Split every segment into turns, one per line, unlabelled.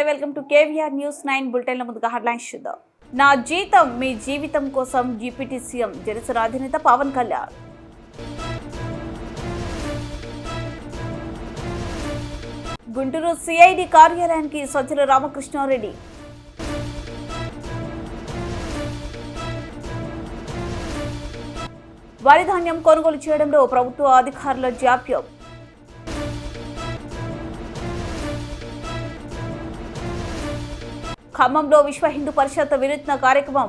నమస్తే welcome to KVR news 9 బులెటిన్ల ముందుగా headlines చూద్దాం. నా జీతం మీ జీవితం కోసం డిప్యూటీ సీఎం జనసేన అధినేత పవన్ కళ్యాణ్. గుంటూరు సిఐడి కార్యాలయానికి సజ్జల రామకృష్ణారెడ్డి. వరి ధాన్యం కొనుగోలు చేయడంలో ప్రభుత్వ అధికారుల జాప్యం. ఖమ్మంలో విశ్వ హిందూ పరిషత్ వినూత్న కార్యక్రమం.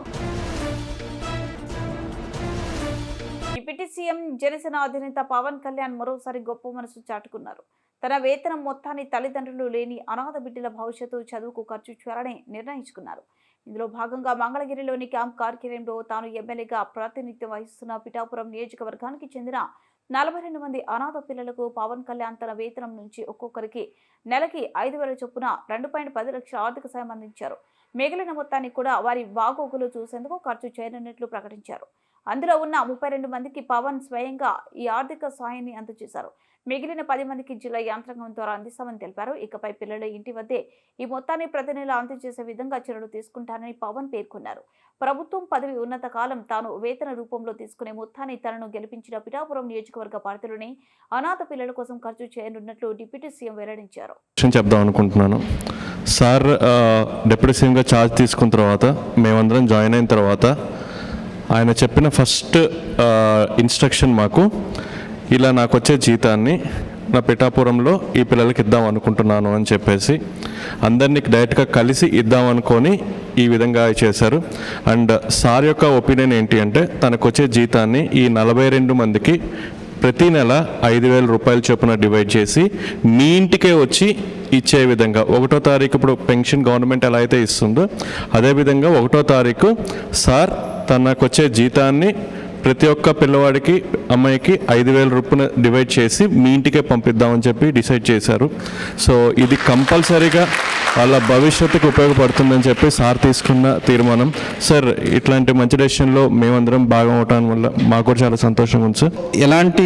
డిప్యూటీ సీఎం జనసేన అధినేత పవన్ కళ్యాణ్ మరోసారి గొప్ప మనసు చాటుకున్నారు. తన వేతనం మొత్తాన్ని తల్లిదండ్రులు లేని అనాథ బిడ్డల భవిష్యత్తు చదువుకు ఖర్చు చేయాలని నిర్ణయించుకున్నారు. ఇందులో భాగంగా మంగళగిరిలోని క్యాంప్ కార్యాలయంలో తాను ఎమ్మెల్యేగా ప్రాతినిధ్యం వహిస్తున్న పిఠాపురం నియోజకవర్గానికి చెందిన 42 మంది అనాథ పిల్లలకు పవన్ కళ్యాణ్ తన వేతనం నుంచి ఒక్కొక్కరికి నెలకి 5,000 చొప్పున 2.10 లక్షల ఆర్థిక సాయం అందించారు. మిగిలిన మొత్తాన్ని కూడా వారి బాగోగులు చూసేందుకు ఖర్చు చేయనున్నట్లు ప్రకటించారు. అందులో ఉన్న 32 మందికి పవన్ స్వయంగా ఈ ఆర్థిక సాయాన్ని అందజేశారు. మిగిలిన 10 మందికి జిల్లా యంత్రాంగం ద్వారా అందిస్తామని తెలిపారు. ఇకపై పిల్లల ఇంటి వద్దే ఈ మొత్తాన్ని ప్రతి నెల అందజేసే విధంగా చర్యలు తీసుకుంటారని పవన్ పేర్కొన్నారు. ప్రభుత్వం పదవి ఉన్నత కాలం తాను వేతన రూపంలో తీసుకునే మొత్తాన్ని తనను గెలిపించిన పిఠాపురం నియోజకవర్గ పరిధిలోని అనాథ పిల్లల కోసం ఖర్చు చేయనున్నట్లు డిప్యూటీ సీఎం వెల్లడించారు.
చెప్దాం అనుకుంటున్నాను సార్, డిప్యూటీ సీఎంగా ఛార్జ్ తీసుకున్న తర్వాత మేమందరం జాయిన్ అయిన తర్వాత ఆయన చెప్పిన ఫస్ట్ ఇన్స్ట్రక్షన్ మాకు ఇలా నాకు వచ్చే జీతాన్ని నా పిఠాపురంలో ఈ పిల్లలకి ఇద్దాం అనుకుంటున్నాను అని చెప్పేసి అందరినీ డైరెక్ట్గా కలిసి ఇద్దాం అనుకొని ఈ విధంగా చేశారు. అండ్ సార్ యొక్క ఒపీనియన్ ఏంటి అంటే తనకు వచ్చే జీతాన్ని ఈ 42 మందికి ప్రతి నెల 5,000 రూపాయల చొప్పున డివైడ్ చేసి మీ ఇంటికే వచ్చి ఇచ్చే విధంగా 1వ తారీఖు ఇప్పుడు పెన్షన్ గవర్నమెంట్ ఎలా అయితే ఇస్తుందో అదేవిధంగా 1వ తారీఖు సార్ తనకు వచ్చే జీతాన్ని ప్రతి ఒక్క పిల్లవాడికి అమ్మాయికి 5,000 రూపాయలు డివైడ్ చేసి మీ ఇంటికే పంపిద్దామని చెప్పి డిసైడ్ చేశారు. సో ఇది కంపల్సరీగా వాళ్ళ భవిష్యత్తుకు ఉపయోగపడుతుందని చెప్పి సార్ తీసుకున్న తీర్మానం. సార్ ఇట్లాంటి మంచి డెసిషన్లో మేమందరం భాగం అవటం వల్ల మాకు కూడా చాలా సంతోషంగా ఉంది సార్.
ఎలాంటి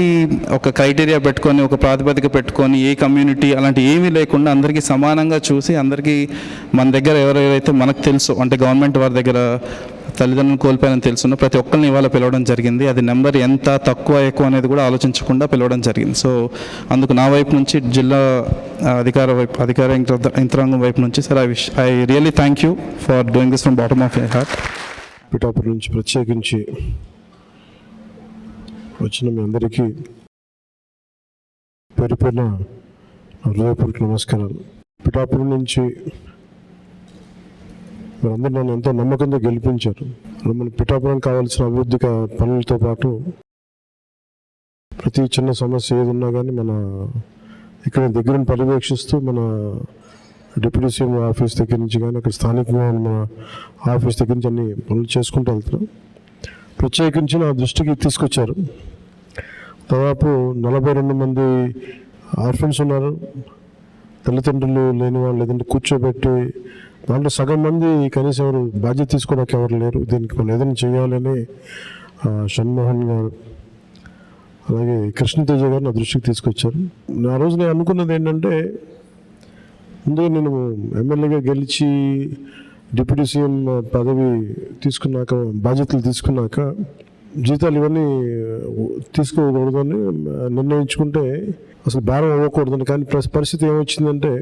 ఒక క్రైటీరియా పెట్టుకొని ఒక ప్రాతిపదిక పెట్టుకొని ఏ కమ్యూనిటీ అలాంటి ఏమీ లేకుండా అందరికీ సమానంగా చూసి అందరికీ మన దగ్గర ఎవరెవరైతే మనకు తెలుసు అంటే గవర్నమెంట్ వారి దగ్గర తల్లిదండ్రులు కోల్పోయాలని తెలుసున్న ప్రతి ఒక్కరిని ఇవాళ పిలవడం జరిగింది. అది నెంబర్ ఎంత తక్కువ ఎక్కువ అనేది కూడా ఆలోచించకుండా పిలవడం జరిగింది. సో అందుకు నా వైపు నుంచి జిల్లా అధికార యంత్రాంగం వైపు నుంచి sir I really thank you for doing this from bottom of my heart.
Pithapuram నుంచి ప్రత్యేకించి వచ్చిన మీ అందరికీ పేరు పేరున హృదయపూర్వక నమస్కారాలు. పిఠాపురం నుంచి మీరందరూ నన్ను ఎంతో నమ్మకంతో గెలిపించారు. మన పిఠాపురం కావాల్సిన అభివృద్ధి పనులతో పాటు ప్రతి చిన్న సమస్య ఏది ఉన్నా కానీ మన ఇక్కడ దగ్గర పర్యవేక్షిస్తూ మన డిప్యూటీ సీఎం ఆఫీస్ దగ్గర నుంచి కానీ అక్కడ స్థానికంగా మన ఆఫీస్ దగ్గర నుంచి అన్ని పనులు చేసుకుంటూ వెళ్తున్నాం. ప్రత్యేకించి నా దృష్టికి తీసుకొచ్చారు. దాదాపు 42 మంది ఆర్ఫన్స్ ఉన్నారు, తల్లిదండ్రులు లేని వాళ్ళు, లేదంటే కూర్చోబెట్టి దాంట్లో సగం మంది కనీసం ఎవరు బాధ్యత తీసుకోవడానికి ఎవరు లేరు. దీనికి మనం ఏదైనా చేయాలని షణ్మోహన్ గారు అలాగే కృష్ణతేజ గారు నా దృష్టికి తీసుకొచ్చారు. ఆ రోజు నేను అనుకున్నది ఏంటంటే ముందుగా నేను ఎమ్మెల్యేగా గెలిచి డిప్యూటీ సీఎం పదవి తీసుకున్నాక బాధ్యతలు తీసుకున్నాక జీతాలు ఇవన్నీ తీసుకోకూడదని నిర్ణయించుకుంటే అసలు భారం అవ్వకూడదని. కానీ పరిస్థితి ఏమొచ్చిందంటే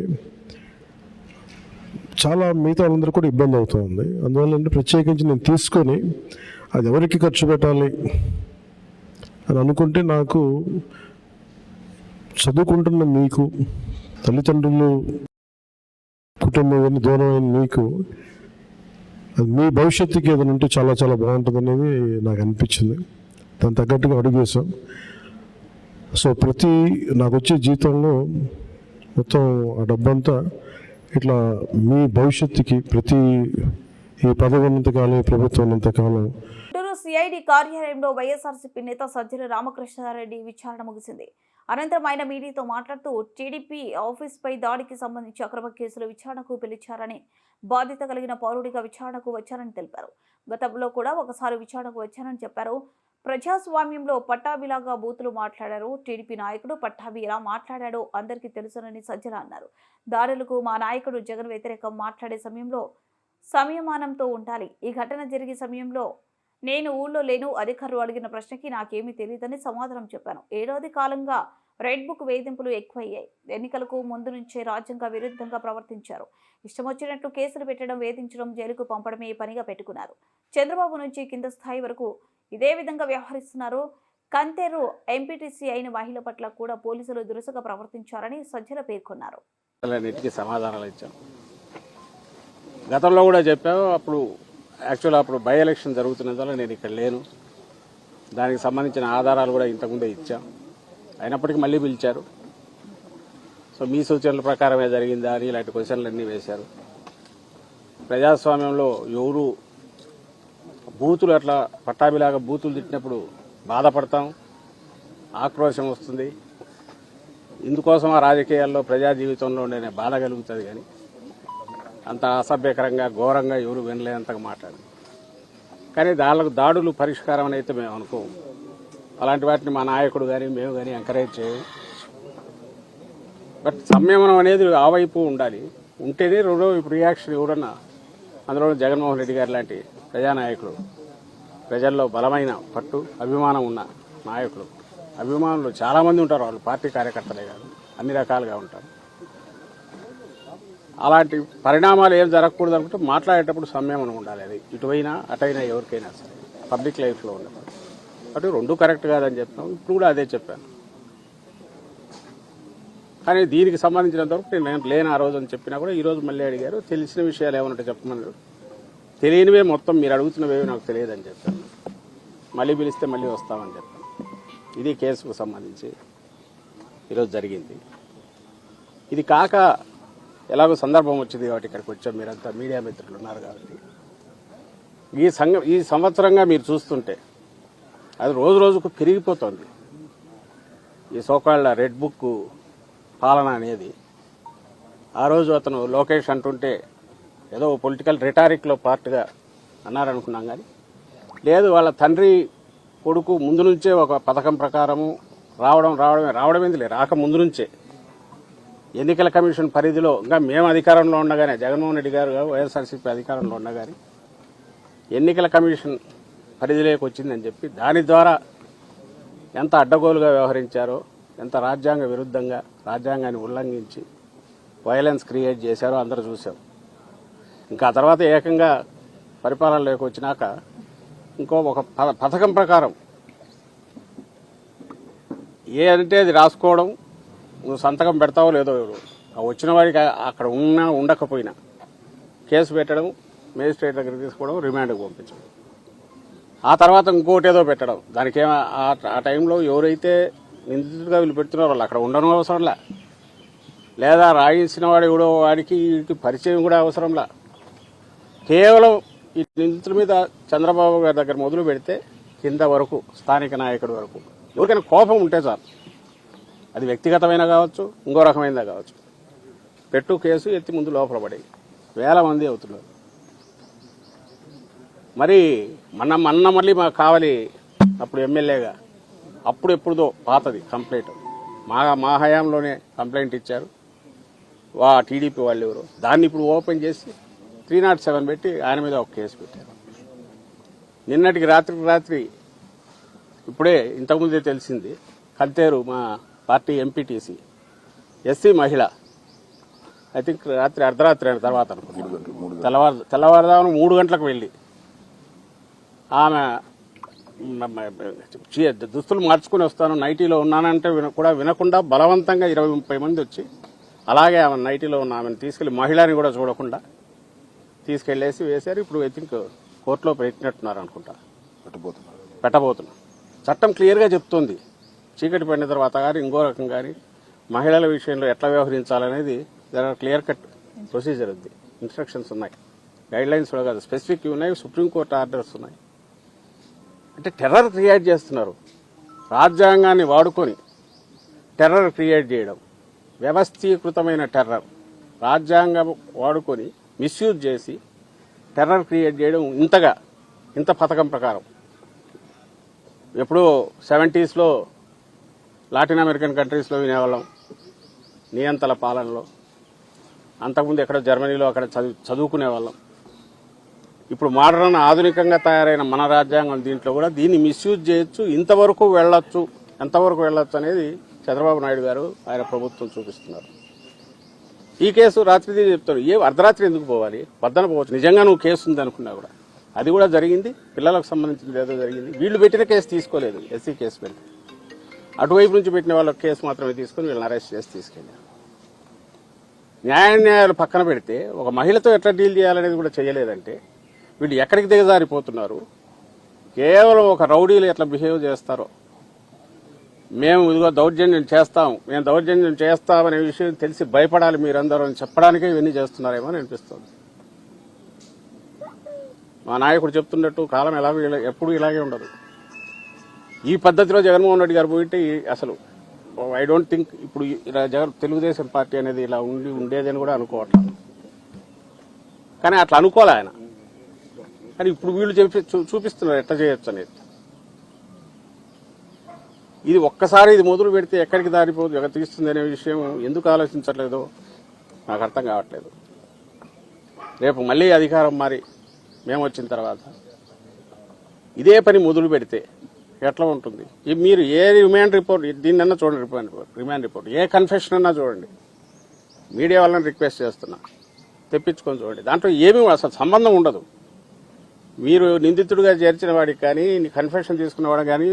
చాలా మిగతా వాళ్ళందరూ కూడా ఇబ్బంది అవుతూ ఉంది. అందువల్ల ప్రత్యేకించి నేను తీసుకొని అది ఎవరికి ఖర్చు పెట్టాలి అని అనుకుంటే నాకు చదువుకుంటున్న మీకు, తల్లిదండ్రులు కుటుంబం ఇవన్నీ దూరమైన మీకు అది మీ భవిష్యత్తుకి ఏదైనా ఉంటే చాలా చాలా బాగుంటుంది అనేది నాకు అనిపించింది. దాని తగ్గట్టుగా అడుగు వేసాం. సో నాకు వచ్చే జీతంలో మొత్తం ఆ డబ్బంతా ఇట్లా మీ భవిష్యత్తుకి ప్రతి ఈ పదవి ఉన్నంతకాలం ప్రభుత్వం ఉన్నంతకాలం.
గుంటూరు సిఐడి కార్యాలయంలో వైఎస్ఆర్సీపీ నేత సజ్జల రామకృష్ణారెడ్డి విచారణ ముగిసింది. అనంతరం ఆయన మీడియాతో మాట్లాడుతూ టీడీపీ ఆఫీస్పై దాడికి సంబంధించి అక్రమ కేసుల విచారణకు పిలిచారని, బాధ్యత కలిగిన పౌరుడిగా విచారణకు వచ్చారని తెలిపారు. గతంలో కూడా ఒకసారి విచారణకు వచ్చారని చెప్పారు. ప్రజాస్వామ్యంలో పట్టాభిలాగా బూతులు మాట్లాడారు. టీడీపీ నాయకుడు పట్టాభి ఎలా మాట్లాడాడో అందరికీ తెలుసునని సజ్జల అన్నారు. దాడులకు మా నాయకుడు జగన్ వ్యతిరేకం మాట్లాడే సమయంలో సంయమనంతో ఉండాలి. ఈ ఘటన జరిగే సమయంలో నేను ఊళ్ళో లేను. అధికారులు అడిగిన ప్రశ్నకి నాకేమీ తెలియదని సమాధానం చెప్పాను. ఏడాది కాలంగా రెడ్ బుక్ వేధింపులు ఎక్కువయ్యాయి. ఎన్నికలకు ముందు నుంచే రాజ్యాంగ విరుద్ధంగా ప్రవర్తించారు. ఇష్టం వచ్చినట్లు కేసులు పెట్టడం, వేధించడం, జైలుకు పంపడమే పనిగా పెట్టుకున్నారు. చంద్రబాబు నుంచి కింద స్థాయి వరకు ఇదే విధంగా వ్యవహరిస్తున్నారు. కంతేరు ఎంపీటీసీ అయిన మహిళ పట్ల కూడా పోలీసులు దురుసుగా ప్రవర్తించారని సజ్జల పేర్కొన్నారు.
సమాధానాలు ఇచ్చాం. గతంలో కూడా చెప్పాము. అప్పుడు బై ఎలక్షన్ జరుగుతున్నందువల్ల నేను ఇక్కడ లేను. దానికి సంబంధించిన ఆధారాలు కూడా ఇంతకుముందే ఇచ్చాం. అయినప్పటికీ మళ్ళీ పిలిచారు. సో మీ సూచనల ప్రకారమే జరిగిందా అని ఇలాంటి క్వశ్చన్లు అన్నీ వేశారు. ప్రజాస్వామ్యంలో ఎవరు బూతులు అట్లా పట్టాభిలాగా బూతులు తిట్టినప్పుడు బాధపడతాం, ఆక్రోశం వస్తుంది. ఇందుకోసం ఆ రాజకీయాల్లో ప్రజా జీవితంలో నేను బాధ కలుగుతుంది. కానీ అంత అసభ్యకరంగా ఘోరంగా ఎవరు వినలేనంతగా మాట్లాడు. కానీ దాడులు పరిష్కారం అని అయితే మేము అనుకోము. అలాంటి వాటిని మా నాయకుడు కానీ మేము కానీ ఎంకరేజ్ చేయము. బట్ సంయమనం అనేది ఆ వైపు ఉండాలి. ఉంటేనే రెండో ఇప్పుడు రియాక్షన్ ఎవరన్నా, అందులో జగన్మోహన్ రెడ్డి గారు లాంటి ప్రజానాయకుడు, ప్రజల్లో బలమైన పట్టు అభిమానం ఉన్న నాయకులు, అభిమానులు చాలామంది ఉంటారు. వాళ్ళు పార్టీ కార్యకర్తలే కాదు, అన్ని రకాలుగా ఉంటారు. అలాంటి పరిణామాలు ఏం జరగకూడదు అనుకుంటే మాట్లాడేటప్పుడు సంయమనం ఉండాలి. అది ఇటువైనా అటైనా ఎవరికైనా సరే పబ్లిక్ లైఫ్లో ఉండదు. అటు రెండు కరెక్ట్ కాదని చెప్తాం. ఇప్పుడు కూడా అదే చెప్పాను. కానీ దీనికి సంబంధించినంతవరకు నేను లేని ఆ రోజు అని చెప్పినా కూడా ఈరోజు మళ్ళీ అడిగారు. తెలిసిన విషయాలు ఏమన్నట్టు చెప్పమన్నారు. తెలియనివే మొత్తం మీరు అడుగుతున్నవేవి నాకు తెలియదని చెప్పాను. మళ్ళీ పిలిస్తే మళ్ళీ వస్తామని చెప్పాను. ఇది కేసుకు సంబంధించి ఈరోజు జరిగింది. ఇది కాక ఎలాగో సందర్భం వచ్చింది కాబట్టి ఇక్కడికి వచ్చాం. మీరంతా మీడియా మిత్రులు ఉన్నారు కాబట్టి ఈ సంవత్సరంగా మీరు చూస్తుంటే అది రోజు రోజుకు పెరిగిపోతుంది. ఈ సోకాళ్ళ రెడ్ బుక్ పాలన అనేది ఆ రోజు అతను లోకేష్ అంటుంటే ఏదో పొలిటికల్ రిటారిక్లో పార్ట్గా అన్నారనుకున్నాం. కానీ లేదు, వాళ్ళ తండ్రి కొడుకు ముందు నుంచే ఒక పథకం ప్రకారము రావడమేంది రాక ముందు నుంచే ఎన్నికల కమిషన్ పరిధిలో ఇంకా మేము అధికారంలో ఉండగానే, జగన్మోహన్ రెడ్డి గారు వైఎస్ఆర్సీపీ అధికారంలో ఉండగానే ఎన్నికల కమిషన్ పరిధిలోకి వచ్చిందని చెప్పి దాని ద్వారా ఎంత అడ్డగోలుగా వ్యవహరించారో, ఎంత రాజ్యాంగ విరుద్ధంగా రాజ్యాంగాన్ని ఉల్లంఘించి వైలెన్స్ క్రియేట్ చేశారో అందరూ చూశారు. ఇంకా తర్వాత ఏకంగా పరిపాలనలోకి వచ్చినాక ఇంకో ఒక పథకం ప్రకారం ఏ అంటే అది రాసుకోవడం, నువ్వు సంతకం పెడతావో లేదో వచ్చిన వాడికి అక్కడ ఉండకపోయినా కేసు పెట్టడం, మేజిస్ట్రేట్ దగ్గర తీసుకోవడం, రిమాండ్కి పంపించడం, ఆ తర్వాత ఇంకోటి ఏదో పెట్టడం. దానికి ఆ టైంలో ఎవరైతే నిందితుడిగా వీళ్ళు పెడుతున్నారో వాళ్ళు అక్కడ ఉండడం అవసరంలా, లేదా రాయించిన వాడు ఎవడో వాడికి పరిచయం కూడా అవసరంలా. కేవలం ఈ నిందితుల మీద చంద్రబాబు గారి దగ్గర మొదలు పెడితే కింద వరకు స్థానిక నాయకుడి వరకు ఎవరికైనా కోపం ఉంటే చాలు. అది వ్యక్తిగతమైన కావచ్చు, ఇంకో రకమైనదా కావచ్చు. పెట్టు కేసు ఎత్తి ముందు లోపల పడి వేల మంది అవుతున్నారు. మరి మొన్న మళ్ళీ మాకు కావాలి అప్పుడు ఎమ్మెల్యేగా, అప్పుడు ఎప్పుడుదో పాతది కంప్లైంట్, మా హయాంలోనే కంప్లైంట్ ఇచ్చారు టీడీపీ వాళ్ళు ఎవరు. దాన్ని ఇప్పుడు ఓపెన్ చేసి 307 పెట్టి ఆయన మీద ఒక కేసు పెట్టారు. నిన్నటికి రాత్రి ఇప్పుడే ఇంతకుముందే తెలిసింది, కంతేరు మా పార్టీ ఎంపీటీసీ ఎస్సీ మహిళ, ఐ థింక్ రాత్రి అర్ధరాత్రి అయిన తర్వాత అనుకుంటున్నాను, తెల్లవారుదామున 3 గంటలకు వెళ్ళి ఆమె దుస్తులు మార్చుకుని వస్తాను, నైటీలో ఉన్నానంటే కూడా వినకుండా బలవంతంగా 20-30 మంది వచ్చి అలాగే ఆమె నైటీలో ఉన్న ఆమెను తీసుకెళ్లి, మహిళని కూడా చూడకుండా తీసుకెళ్లేసి వేశారు. ఇప్పుడు ఐ థింక్ కోర్టులో పెట్టినట్టున్నారు అనుకుంటా, పెట్టబోతున్నారు. చట్టం క్లియర్గా చెప్తోంది, చీకటి పడిన తర్వాత కానీ ఇంకో రకం కానీ మహిళల విషయంలో ఎట్లా వ్యవహరించాలనేది క్లియర్ కట్ ప్రొసీజర్ ఉంది, ఇన్స్ట్రక్షన్స్ ఉన్నాయి, గైడ్ లైన్స్ కూడా కాదు, స్పెసిఫిక్ ఉన్నాయి, సుప్రీంకోర్టు ఆర్డర్స్ ఉన్నాయి. అంటే టెర్రర్ క్రియేట్ చేస్తున్నారు. రాజ్యాంగాన్ని వాడుకొని టెర్రర్ క్రియేట్ చేయడం, వ్యవస్థీకృతమైన టెర్రర్, రాజ్యాంగం వాడుకొని మిస్యూజ్ చేసి టెర్రర్ క్రియేట్ చేయడం ఇంత పథకం ప్రకారం. ఎప్పుడో 70s లాటిన్ అమెరికన్ కంట్రీస్లో వినేవాళ్ళం నియంతల పాలనలో. అంతకుముందు ఎక్కడ జర్మనీలో అక్కడ చదువుకునే వాళ్ళం. ఇప్పుడు మోడర్న్ ఆధునికంగా తయారైన మన రాజ్యాంగం దీంట్లో కూడా దీన్ని మిస్యూజ్ చేయొచ్చు, ఎంతవరకు వెళ్ళొచ్చు అనేది చంద్రబాబు నాయుడు గారు ఆయన ప్రభుత్వం చూపిస్తున్నారు. ఈ కేసు రాత్రిది చెప్తారు, అర్ధరాత్రి ఎందుకు పోవాలి, పొద్దున పోవచ్చు. నిజంగా నువ్వు కేసు ఉంది అనుకున్నా కూడా అది కూడా జరిగింది, పిల్లలకు సంబంధించింది ఏదో జరిగింది. వీళ్ళు పెట్టిన కేసు తీసుకోలేదు, ఎస్సీ కేసు పెట్టి అటువైపు నుంచి పెట్టిన వాళ్ళ కేసు మాత్రమే తీసుకుని వీళ్ళని అరెస్ట్ చేసి తీసుకెళ్ళారు. న్యాయాలు పక్కన పెడితే ఒక మహిళతో ఎట్లా డీల్ చేయాలనేది కూడా చేయలేదంటే వీళ్ళు ఎక్కడికి దిగజారిపోతున్నారు. కేవలం ఒక రౌడీలు ఎట్లా బిహేవ్ చేస్తారో, మేము ఇదిగో దౌర్జన్యం చేస్తామనే విషయం తెలిసి భయపడాలి మీరందరూ అని చెప్పడానికే ఇవన్నీ చేస్తున్నారేమో అని అనిపిస్తుంది. మా నాయకుడు చెప్తున్నట్టు కాలం ఎప్పుడు ఇలాగే ఉండదు. ఈ పద్ధతిలో జగన్మోహన్ రెడ్డి గారు పోయింటే అసలు ఐ డోంట్ థింక్ ఇప్పుడు తెలుగుదేశం పార్టీ అనేది ఇలా ఉండేదని కూడా అనుకోవట్లేదు. కానీ అట్లా అనుకోలే ఆయన. కానీ ఇప్పుడు వీళ్ళు చూపిస్తున్నారు ఎట్లా చేయొచ్చు అనేది. ఇది ఒక్కసారి ఇది మొదలు పెడితే ఎక్కడికి తీస్తుంది అనే విషయం ఎందుకు ఆలోచించట్లేదో నాకు అర్థం కావట్లేదు. రేపు మళ్ళీ అధికారం మారి మేము వచ్చిన తర్వాత ఇదే పని మొదలు పెడితే ఎట్లా ఉంటుంది? మీరు ఏ రిమాండ్ రిపోర్ట్ దీన్నన్నా చూడండి, రిమాండ్ రిపోర్ట్ ఏ కన్ఫెషన్ అన్నా చూడండి. మీడియా వాళ్ళని రిక్వెస్ట్ చేస్తున్నా, తెప్పించుకొని చూడండి. దాంట్లో ఏమీ అసలు సంబంధం ఉండదు. మీరు నిందితుడిగా చేర్చిన వాడికి కానీ కన్ఫెషన్ తీసుకున్నవాడు కానీ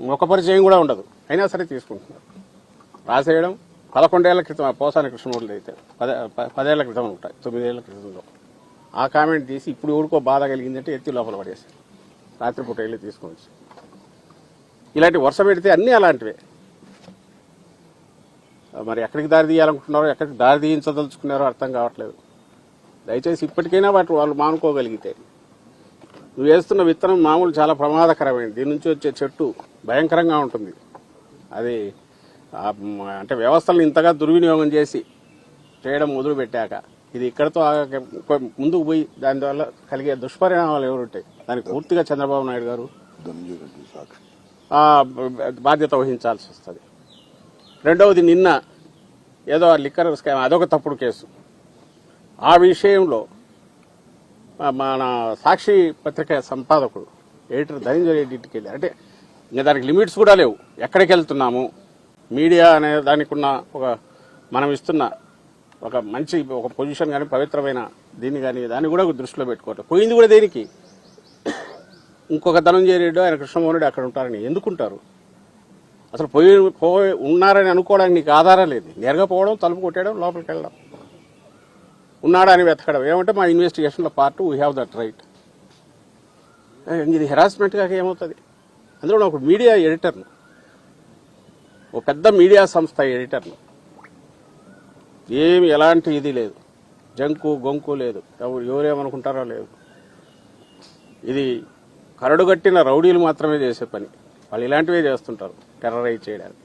ముఖ పరిచయం కూడా ఉండదు, అయినా సరే తీసుకుంటున్నారు. రాసేయడం 11 ఏళ్ల క్రితం పోసాని కృష్ణమూర్తి అయితే 10 ఏళ్ల క్రితం ఉంటాయి, 9 ఏళ్ల క్రితంలో ఆ కామెంట్ తీసి ఇప్పుడు ఎవరికో బాధ కలిగిందంటే ఎత్తి లోపల పడేసారు, రాత్రిపూట వెళ్ళి తీసుకొని. ఇలాంటి వరుస పెడితే అన్నీ అలాంటివే. మరి ఎక్కడికి దారి తీయాలనుకుంటున్నారో, ఎక్కడికి దారి తీయించదలుచుకున్నారో అర్థం కావట్లేదు. దయచేసి ఇప్పటికైనా వాళ్ళు మానుకోగలిగితే. నువ్వు వేస్తున్న విత్తనం మామూలు చాలా ప్రమాదకరమైనది. దీని నుంచి వచ్చే చెట్టు భయంకరంగా ఉంటుంది. అది అంటే వ్యవస్థలను ఇంతగా దుర్వినియోగం చేసి చేయడం మొదలు పెట్టాక ఇది ఇక్కడతో ముందుకు పోయి దానివల్ల కలిగే దుష్పరిణామాలు ఎవరుంటాయి దానికి పూర్తిగా చంద్రబాబు నాయుడు గారు బాధ్యత వహించాల్సి వస్తుంది. రెండవది, నిన్న ఏదో లిక్కర్ స్కామ్ అదొక తప్పుడు కేసు. ఆ విషయంలో మన సాక్షి పత్రిక సంపాదకుడు ఎడిటర్ ధనంజయ రెడ్డి ఇంటికి వెళ్ళారు. అంటే ఇంకా దానికి లిమిట్స్ కూడా లేవు. ఎక్కడికి వెళ్తున్నాము, మీడియా అనే దానికి ఉన్న మనం ఇస్తున్న ఒక మంచి పొజిషన్ కానీ పవిత్రమైన దీన్ని కానీ దాన్ని కూడా దృష్టిలో పెట్టుకోవట్లేదు. పోయింది కూడా దేనికి? ఇంకొక ధనంజయ రెడ్డి ఆయన కృష్ణమోహన్ రెడ్డి అక్కడ ఉంటారని ఎందుకుంటారు? అసలు ఉన్నారని అనుకోవడానికి నీకు ఆధారం లేదు. నేరుగా పోవడం, తలుపు కొట్టేయడం, లోపలికి వెళ్ళడం, ఉన్నాడా అని వెతకడం. ఏమంటే మా ఇన్వెస్టిగేషన్లో part we have that right. ఇది హెరాస్మెంట్ కాక ఏమవుతుంది? అందులో ఒక మీడియా ఎడిటర్ను, ఒక పెద్ద మీడియా సంస్థ ఎడిటర్ను, ఏమి ఎలాంటి ఇది లేదు, జంకు గొంకు లేదు, ఎవరేమనుకుంటారో లేదు. ఇది కరడుగట్టిన రౌడీలు మాత్రమే చేసే పని. వాళ్ళు ఇలాంటివే చేస్తుంటారు, టెర్రరైజ్ చేయడానికి.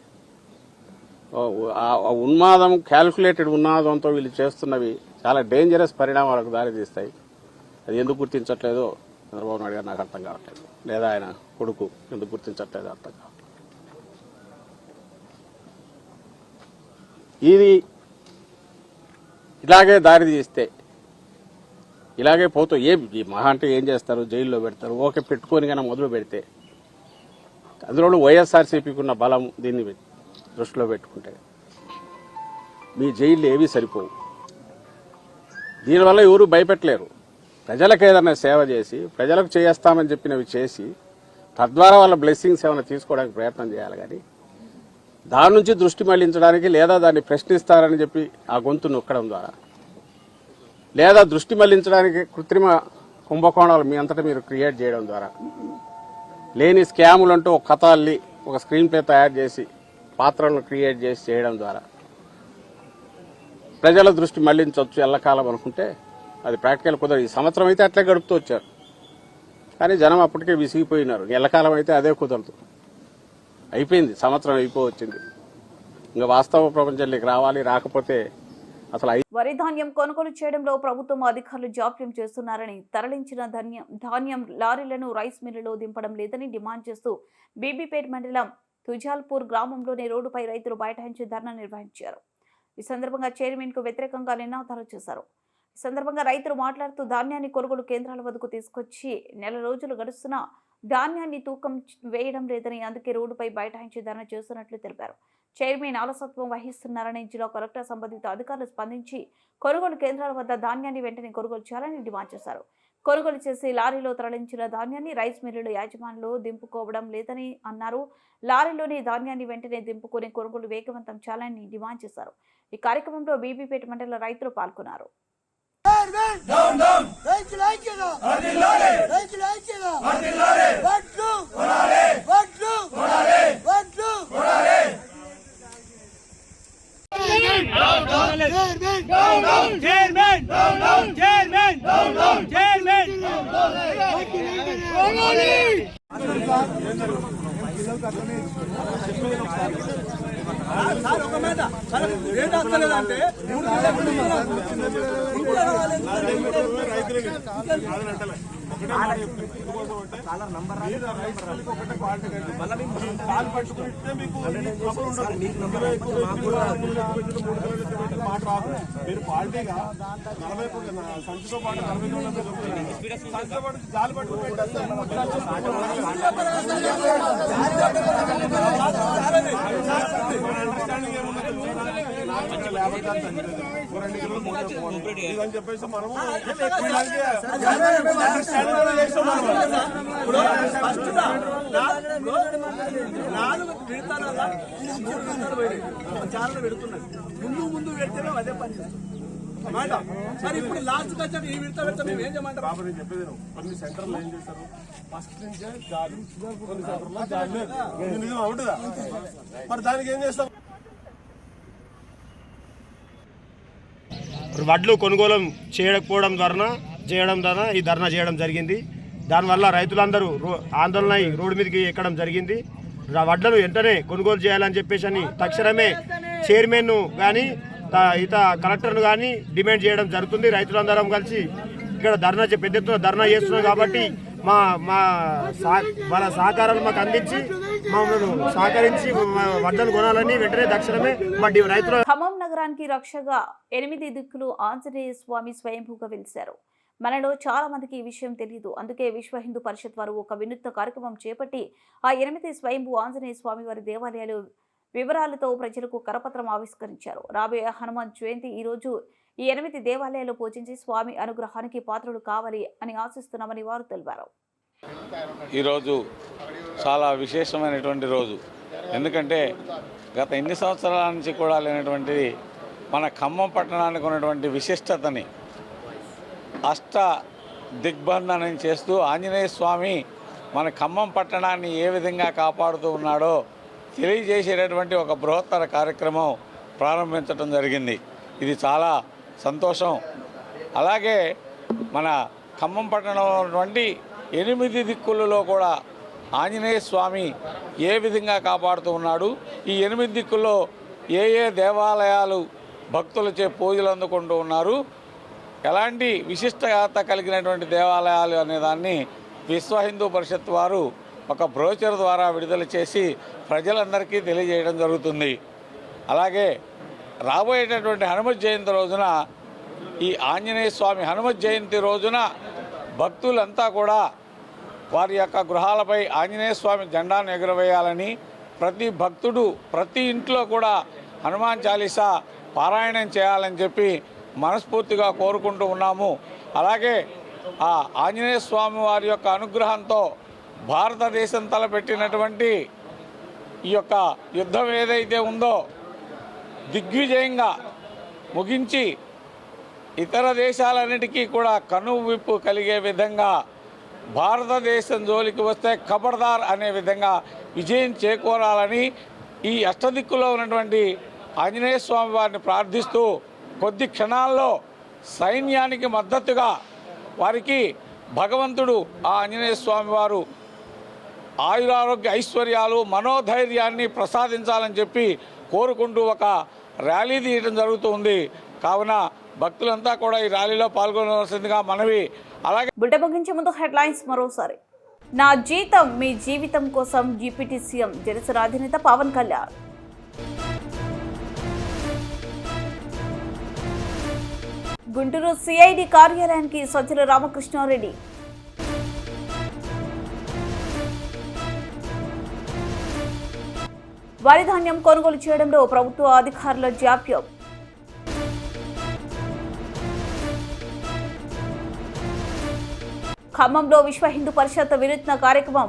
ఉన్మాదం, క్యాల్కులేటెడ్ ఉన్మాదంతో వీళ్ళు చేస్తున్నవి చాలా డేంజరస్ పరిణామాలకు దారితీస్తాయి. అది ఎందుకు గుర్తించట్లేదో చంద్రబాబు నాయుడు గారు నాకు అర్థం కావట్లేదు, లేదా ఆయన కొడుకు ఎందుకు గుర్తించట్లేదో అర్థం కావట్లేదు. ఇది ఇలాగే దారి తీస్తే ఇలాగే పోతూ ఈ మహా అంటే ఏం చేస్తారు, జైల్లో పెడతారు. ఓకే, పెట్టుకొని కానీ మొదలు పెడితే అందులో వైఎస్ఆర్సీపీకి ఉన్న బలం దీన్ని దృష్టిలో పెట్టుకుంటే మీ జైళ్ళు ఏవి సరిపోవు. దీనివల్ల ఎవరు భయపెట్టలేరు. ప్రజలకు ఏదైనా సేవ చేసి, ప్రజలకు చేస్తామని చెప్పినవి చేసి, తద్వారా వాళ్ళ బ్లెస్సింగ్స్ ఏమైనా తీసుకోవడానికి ప్రయత్నం చేయాలి. కానీ దాని నుంచి దృష్టి మళ్లించడానికి, లేదా దాన్ని ప్రశ్నిస్తారని చెప్పి ఆ గొంతు నొక్కడం ద్వారా, లేదా దృష్టి మళ్లించడానికి కృత్రిమ కుంభకోణాలు మీ అంతటా మీరు క్రియేట్ చేయడం ద్వారా, లేని స్కాములు అంటూ ఒక కథ అల్లి ఒక స్క్రీన్ ప్లే తయారు చేసి పాత్రలను క్రియేట్ చేసి చేయడం ద్వారా ప్రజల దృష్టి మళ్లించవచ్చు ఎల్లకాలం అనుకుంటే అది ప్రాక్టికల్ కుదరదు. ఈ సంవత్సరం అయితే అట్లే గడుపుతూ వచ్చారు, కానీ జనం అప్పటికే విసిగిపోయినారు. ఎల్లకాలం అయితే అదే కుదరదు. అయిపోయింది, సంవత్సరం అయిపోవచ్చింది. ఇంకా వాస్తవ ప్రపంచంలోకి రావాలి. రాకపోతే అసలు
వరి ధాన్యం కొనుగోలు చేయడంలో ప్రభుత్వం అధికారులు జాప్యం చేస్తున్నారని, తరలించిన ధాన్యం లారీలను రైస్ మిల్లులో దింపడం లేదని డిమాండ్ చేస్తూ బీబీపేట్ మండలం తుజాల్పూర్ గ్రామంలోని రోడ్డుపై రైతులు బైఠాయించి ధర్నా నిర్వహించారు. ఈ సందర్భంగా చైర్మన్ కు వ్యతిరేకంగా నినాదాలు చేశారు. ఈ సందర్భంగా రైతులు మాట్లాడుతూ ధాన్యాన్ని కొనుగోలు కేంద్రాల వద్దకు తీసుకొచ్చి నెల రోజులు గడుస్తున్నా ధాన్యాన్ని తూకం వేయడం లేదని, అందుకే రోడ్డుపై బైఠాయించి ధర్నా చేస్తున్నట్లు తెలిపారు. చైర్మన్ ఆలసత్వం వహిస్తున్నారని జిల్లా కలెక్టర్ సంబంధిత అధికారులు స్పందించి కొనుగోలు కేంద్రాల వద్ద ధాన్యాన్ని వెంటనే కొనుగోలు చేయాలని డిమాండ్ చేశారు. కొనుగోలు చేసి లారీలో తరలించిన ధాన్యాన్ని రైస్ మిల్లుల యాజమాన్యాలు దింపుకోవడం లేదని అన్నారు. లారీలోని ధాన్యాన్ని వెంటనే దింపుకుని కొనుగోలు వేగవంతం చేయాలని డిమాండ్ చేశారు. ఈ కార్యక్రమంలో బీబీపేట మండల రైతులు పాల్గొన్నారు.
మీరు క్వాలిటీగా 40 సంచితో పాటు 40 జాలి అని చెప్పేసి మనము ముందు పెడితేనే అదే పని చేస్తాం. సరే ఇప్పుడు లాస్ట్ వచ్చాక ఈ విడత పెడతాం మేము ఏం చేయమంటారు? బాబు నేను చెప్పేది కొన్ని సెంటర్లు ఏం చేస్తారు, ఫస్ట్ నుంచే జాలి, కొన్ని సెంటర్లో జాలి లేదు. నిజం అవుతుందా? మరి దానికి ఏం చేస్తాం?
వడ్లు కొనుగోలు చేయడం ద్వారా ఈ ధర్నా చేయడం జరిగింది. దానివల్ల రైతులందరూ ఆందోళన రోడ్డు మీదకి ఎక్కడం జరిగింది. వడ్లను వెంటనే కొనుగోలు చేయాలని చెప్పేసి తక్షణమే చైర్మన్ను కానీ కలెక్టర్ను కానీ డిమాండ్ చేయడం జరుగుతుంది. రైతులందరం కలిసి ఇక్కడ పెద్ద ఎత్తున ధర్నా చేస్తున్నాం కాబట్టి వాళ్ళ సహకారాలు మాకు అందించి మమ్మల్ని సహకరించి వడ్లను కొనాలని వెంటనే తక్షణమే రైతులు.
ఖమ్మం నగరానికి రక్షగా 8 దిక్కులు ఆంజనేయ స్వామి స్వయంభూగా వెలిశారు. మనలో చాలా మందికి ఈ విషయం తెలియదు. అందుకే విశ్వ హిందూ పరిషత్ వారు ఒక వినూత్న కార్యక్రమం చేపట్టి ఆ 8 స్వయంభూ ఆంజనేయ స్వామి వారి దేవాలయాలు వివరాలతో ప్రజలకు కరపత్రం ఆవిష్కరించారు. రాబోయే హనుమాన్ జయంతి ఈ రోజు ఈ 8 దేవాలయాలు పూజించి స్వామి అనుగ్రహానికి పాత్రులు కావాలి అని ఆశిస్తున్నామని వారు తెలిపారు.
ఈరోజు చాలా విశేషమైనటువంటి రోజు. ఎందుకంటే గత ఎన్ని సంవత్సరాల నుంచి కూడా లేనటువంటి మన ఖమ్మం పట్టణానికి ఉన్నటువంటి విశిష్టతని అష్ట దిగ్బంధనం చేస్తూ ఆంజనేయ స్వామి మన ఖమ్మం పట్టణాన్ని ఏ విధంగా కాపాడుతూ ఉన్నాడో తెలియజేసేటటువంటి ఒక బృహత్తర కార్యక్రమం ప్రారంభించడం జరిగింది. ఇది చాలా సంతోషం. అలాగే మన ఖమ్మం పట్టణంలో ఉన్నటువంటి 8 దిక్కులలో కూడా ఆంజనేయ స్వామి ఏ విధంగా కాపాడుతూ ఉన్నాడు, ఈ 8 దిక్కుల్లో ఏ దేవాలయాలు భక్తులచే పూజలు అందుకుంటూ ఉన్నారు, ఎలాంటి విశిష్టత కలిగినటువంటి దేవాలయాలు అనేదాన్ని విశ్వ హిందూ పరిషత్ వారు ఒక బ్రోచర్ ద్వారా విడుదల చేసి ప్రజలందరికీ తెలియజేయడం జరుగుతుంది. అలాగే రాబోయేటటువంటి హనుమత్ జయంతి రోజున ఈ ఆంజనేయ స్వామి హనుమత్ జయంతి రోజున భక్తులంతా కూడా వారి యొక్క గృహాలపై ఆంజనేయ స్వామి జెండాను ఎగురవేయాలని, ప్రతి భక్తుడు ప్రతి ఇంట్లో కూడా హనుమాన్ చాలీసా పారాయణం చేయాలని చెప్పి మనస్ఫూర్తిగా కోరుకుంటూ ఉన్నాము. అలాగే ఆ ఆంజనేయ స్వామి వారి యొక్క అనుగ్రహంతో భారతదేశం తలపెట్టినటువంటి ఈ యొక్క యుద్ధం ఏదైతే ఉందో దిగ్విజయంగా ముగించి ఇతర దేశాలన్నిటికీ కూడా కనువిప్పు కలిగే విధంగా భారతదేశం జోలికి వస్తే ఖబర్దార్ అనే విధంగా విజయం చేకూరాలని ఈ అష్టదిక్కులో ఉన్నటువంటి ఆంజనేయ స్వామి వారిని ప్రార్థిస్తూ కొద్ది క్షణాల్లో సైన్యానికి మద్దతుగా వారికి భగవంతుడు ఆ ఆంజనేయ స్వామి వారు ఆయురారోగ్య ఐశ్వర్యాలు మనోధైర్యాన్ని ప్రసాదించాలని చెప్పి కోరుకుంటూ ఒక ర్యాలీ తీయడం జరుగుతుంది. కావున భక్తులంతా కూడా ఈ ర్యాలీలో పాల్గొనవలసిందిగా మనవి. అలాగే
బులెటిన్ ముగించే ముందు హెడ్లైన్స్ మరోసారి. నా జీతం మీ జీవితం కోసం డిప్యూటీ సీఎం జనసేన అధినేత పవన్ కళ్యాణ్. గుంటూరు సిఐడి కార్యాలయానికి సజ్జల రామకృష్ణారెడ్డి. వరి ధాన్యం కొనుగోలు చేయడంలో ప్రభుత్వ అధికారుల జాప్యం. ఖమ్మంలో విశ్వ హిందూ పరిషత్ వినూత్న కార్యక్రమం.